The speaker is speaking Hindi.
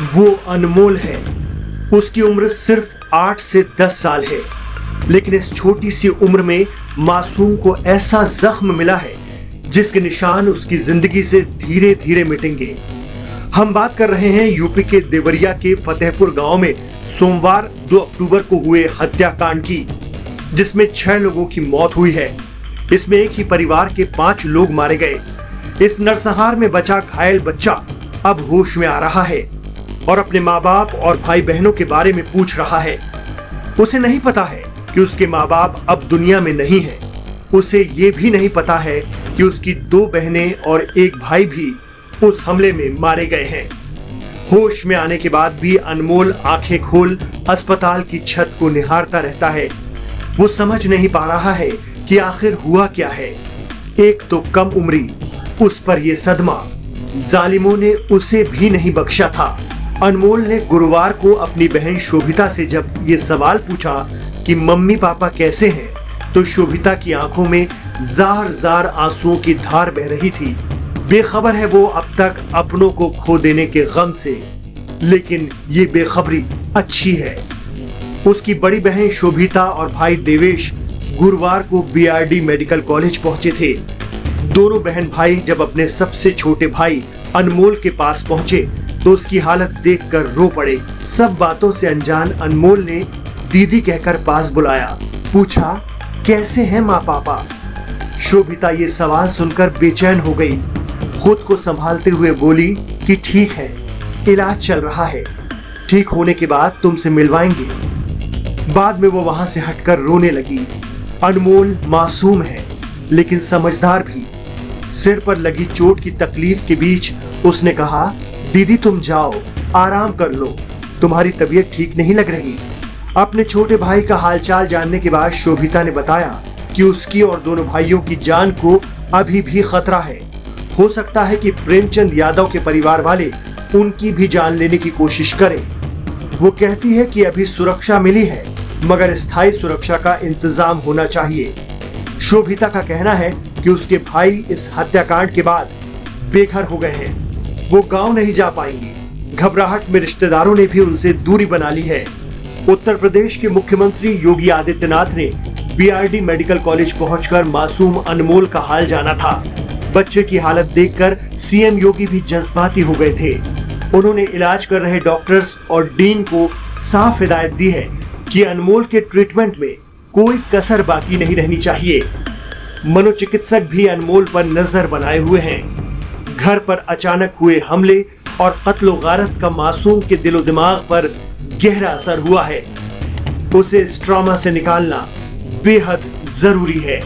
वो अनमोल है। उसकी उम्र सिर्फ 8 से 10 साल है, लेकिन इस छोटी सी उम्र में मासूम को ऐसा जख्म मिला है जिसके निशान उसकी जिंदगी से धीरे धीरे मिटेंगे। हम बात कर रहे हैं यूपी के देवरिया के फतेहपुर गांव में सोमवार 2 अक्टूबर को हुए हत्याकांड की, जिसमें 6 लोगों की मौत हुई है। इसमें एक ही परिवार के 5 लोग मारे गए। इस नरसंहार में बचा घायल बच्चा अब होश में आ रहा है और अपने माँ बाप और भाई बहनों के बारे में पूछ रहा है। उसे नहीं पता है कि उसके माँ बाप अब दुनिया में नहीं है। उसे ये भी नहीं पता है कि उसकी 2 बहनें और एक भाई भी उस हमले में मारे गए हैं। होश में आने के बाद भी अनमोल आंखें खोल अस्पताल की छत को निहारता रहता है। वो समझ नहीं पा रहा है कि आखिर हुआ क्या है। एक तो कम उम्री, उस पर ये सदमा। जालिमों ने उसे भी नहीं बख्शा था। अनमोल ने गुरुवार को अपनी बहन शोभिता से जब ये सवाल पूछा कि मम्मी पापा कैसे हैं, तो शोभिता की आंखों में जार जार आंसुओं की धार बह रही थी। बेखबर है वो अब तक अपनों को खो देने के गम से, लेकिन ये बेखबरी अच्छी है। उसकी बड़ी बहन शोभिता और भाई देवेश गुरुवार को बीआरडी मेडिकल कॉलेज पहुंचे थे। दोनों बहन भाई जब अपने सबसे छोटे भाई अनमोल के पास पहुंचे तो उसकी हालत देखकर रो पड़े। सब बातों से अनजान अनमोल ने दीदी कहकर पास बुलाया। पूछा, कैसे हैं माँ पापा? शोभिता ये सवाल सुनकर बेचैन हो गई। खुद को संभालते हुए बोली कि ठीक है, इलाज चल रहा है, ठीक होने के बाद तुमसे मिलवाएंगे। बाद में वो वहां से हटकर रोने लगी। अनमोल मासूम है लेकिन समझदार भी। सिर पर लगी चोट की तकलीफ के बीच उसने कहा, दीदी तुम जाओ, आराम कर लो, तुम्हारी तबीयत ठीक नहीं लग रही। अपने छोटे भाई का हालचाल जानने के बाद शोभिता ने बताया कि उसकी और दोनों भाइयों की जान को अभी भी खतरा है। हो सकता है कि प्रेमचंद यादव के परिवार वाले उनकी भी जान लेने की कोशिश करें। वो कहती है कि अभी सुरक्षा मिली है, मगर स्थायी सुरक्षा का इंतजाम होना चाहिए। शोभिता का कहना है कि उसके भाई इस हत्याकांड के बाद बेघर हो गए हैं। वो गांव नहीं जा पाएंगे। घबराहट में रिश्तेदारों ने भी उनसे दूरी बना ली है। उत्तर प्रदेश के मुख्यमंत्री योगी आदित्यनाथ ने बीआरडी मेडिकल कॉलेज पहुंचकर मासूम अनमोल का हाल जाना था। बच्चे की हालत देखकर सीएम योगी भी जज्बाती हो गए थे। उन्होंने इलाज कर रहे डॉक्टर्स और डीन को साफ हिदायत दी है कि अनमोल के ट्रीटमेंट में कोई कसर बाकी नहीं रहनी चाहिए। मनोचिकित्सक भी अनमोल पर नजर बनाए हुए हैं। घर पर अचानक हुए हमले और कत्ल गारत का मासूम के दिलो दिमाग पर गहरा असर हुआ है। उसे इस ट्रॉमा से निकालना बेहद जरूरी है।